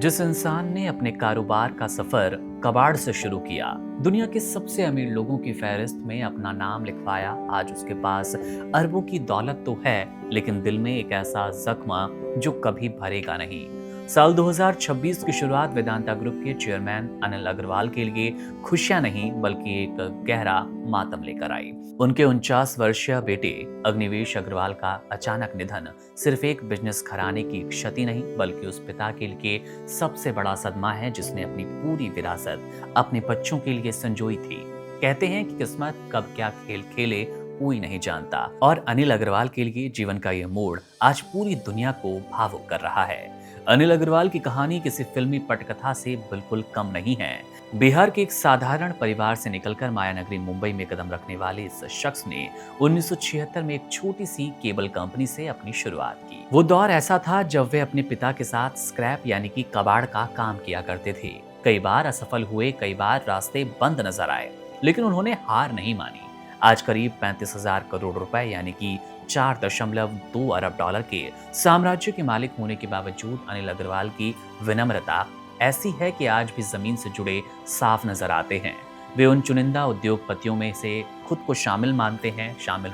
जिस इंसान ने अपने कारोबार का सफर कबाड़ से शुरू किया, दुनिया के सबसे अमीर लोगों की फहरिस्त में अपना नाम लिखवाया, आज उसके पास अरबों की दौलत तो है, लेकिन दिल में एक ऐसा जख्म जो कभी भरेगा नहीं। साल 2026 की शुरुआत वेदांता ग्रुप के चेयरमैन अनिल अग्रवाल के लिए खुशियां नहीं बल्कि एक गहरा मातम लेकर आई। उनके 49 वर्षीय बेटे अग्निवेश अग्रवाल का अचानक निधन सिर्फ एक बिजनेस घराने की क्षति नहीं बल्कि उस पिता के लिए सबसे बड़ा सदमा है जिसने अपनी पूरी विरासत अपने बच्चों के लिए संजोई थी। कहते हैं कि किस्मत कब क्या खेल खेले कोई नहीं जानता, और अनिल अग्रवाल के लिए जीवन का यह मोड़ आज पूरी दुनिया को भावुक कर रहा है। अनिल अग्रवाल की कहानी किसी फिल्मी पटकथा से बिल्कुल कम नहीं है। बिहार के एक साधारण परिवार से निकलकर मायानगरी मुंबई में कदम रखने वाले इस शख्स ने 1976 में एक छोटी सी केबल कंपनी से अपनी शुरुआत की। वो दौर ऐसा था जब वे अपने पिता के साथ स्क्रैप यानी कि कबाड़ का काम किया करते थे। कई बार असफल हुए, कई बार रास्ते बंद नजर आए, लेकिन उन्होंने हार नहीं मानी। आज करीब 35,000 करोड़ रुपए यानी कि 4.2 अरब डॉलर के साम्राज्य के मालिक होने के बावजूद अनिल अग्रवाल की विनम्रता ऐसी है कि आज भी जमीन से जुड़े साफ नजर आते हैं। वे उन चुनिंदा उद्योगपतियों में से खुद को शामिल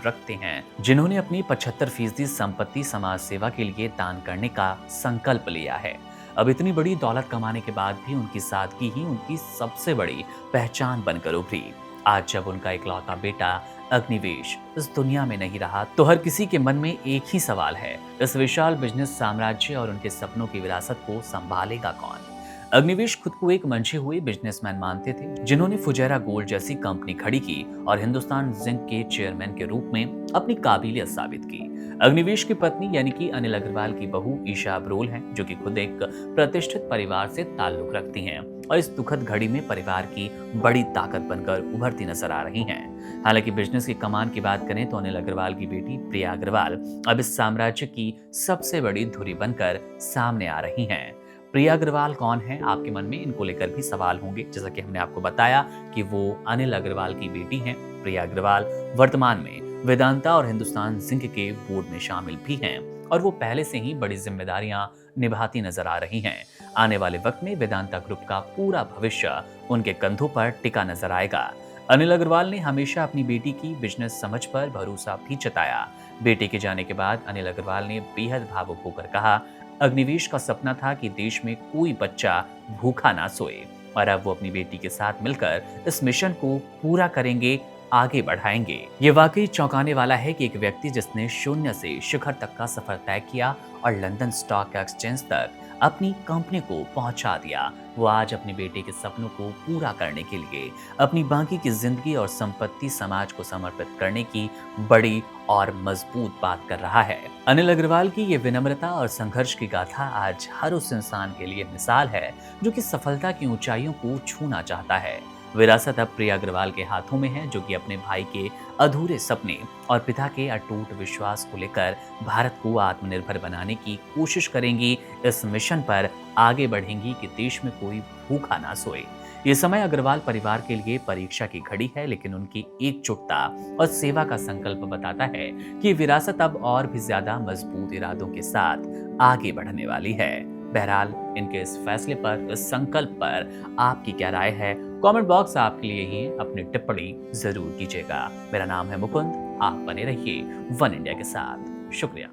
रखते हैं जिन्होंने अपनी 75% संपत्ति समाज सेवा के लिए दान करने का संकल्प लिया है। अब इतनी बड़ी दौलत कमाने के बाद भी उनकी सादगी ही उनकी सबसे बड़ी पहचान बनकर उभरी। आज जब उनका इकलौता बेटा अग्निवेश इस दुनिया में नहीं रहा, तो हर किसी के मन में एक ही सवाल है, इस विशाल बिजनेस साम्राज्य और उनके सपनों की विरासत को संभालेगा कौन? अग्निवेश खुद को एक मंझे हुए बिजनेसमैन मानते थे जिन्होंने फुजैरा गोल्ड जैसी कंपनी खड़ी की और हिंदुस्तान जिंक के चेयरमैन के रूप में अपनी काबिलियत साबित की। अग्निवेश की पत्नी यानी कि अनिल अग्रवाल की बहू ईशा अब्रोल हैं, जो कि खुद एक प्रतिष्ठित परिवार से ताल्लुक रखती हैं और इस दुखद घड़ी में परिवार की बड़ी ताकत बनकर उभरती नजर आ रही हैं। हालांकि बिजनेस की कमान की बात करें तो अनिल अग्रवाल की बेटी प्रिया अग्रवाल अब इस साम्राज्य की सबसे बड़ी धुरी बनकर सामने आ रही हैं। प्रिया अग्रवाल कौन है? आपके मन में इनको लेकर भी सवाल होंगे। जैसा कि हमने आपको बताया कि वो अनिल अग्रवाल की बेटी हैं। प्रिया अग्रवाल वर्तमान में वेदांता और हिंदुस्तान जिंक के बोर्ड में शामिल भी हैं और वो पहले से ही बड़ी जिम्मेदारियां निभाती नजर आ रही हैं। आने वाले वक्त में वेदांता ग्रुप का पूरा भविष्य उनके कंधों पर टिका नजर आएगा। अनिल अग्रवाल ने हमेशा अपनी बेटी की बिजनेस समझ पर भरोसा भी जताया। बेटे के जाने के बाद अनिल अग्रवाल ने बेहद भावुक होकर कहा, अग्निवेश का सपना था कि देश में कोई बच्चा भूखा ना सोए, और अब वो अपनी बेटी के साथ मिलकर इस मिशन को पूरा करेंगे, आगे बढ़ाएंगे। ये वाकई चौंकाने वाला है कि एक व्यक्ति जिसने शून्य से शिखर तक का सफर तय किया और लंदन स्टॉक एक्सचेंज तक अपनी कंपनी को पहुंचा दिया, वो आज अपने बेटे के सपनों को पूरा करने के लिए अपनी बाकी की जिंदगी और संपत्ति समाज को समर्पित करने की बड़ी और मजबूत बात कर रहा है। अनिल अग्रवाल की ये विनम्रता और संघर्ष की गाथा आज हर उस इंसान के लिए मिसाल है जो कि सफलता की ऊंचाइयों को छूना चाहता है। विरासत अब प्रिया अग्रवाल के हाथों में है, जो कि अपने भाई के अधूरे सपने और पिता के अटूट विश्वास को लेकर भारत को आत्मनिर्भर बनाने की कोशिश करेंगी। इस मिशन पर आगे बढ़ेंगी कि देश में कोई भूखा ना सोए। ये समय अग्रवाल परिवार के लिए परीक्षा की घड़ी है, लेकिन उनकी एकजुटता और सेवा का संकल्प बताता है कि विरासत अब और भी ज्यादा मजबूत इरादों के साथ आगे बढ़ने वाली है। बहरहाल इनके इस फैसले पर, इस संकल्प पर आपकी क्या राय है? कमेंट बॉक्स आपके लिए ही अपनी टिप्पणी जरूर कीजिएगा। मेरा नाम है मुकुंद, आप बने रहिए वन इंडिया के साथ। शुक्रिया।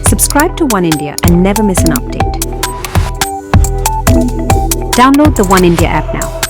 Subscribe to One India and never miss an update. Download the One India app now.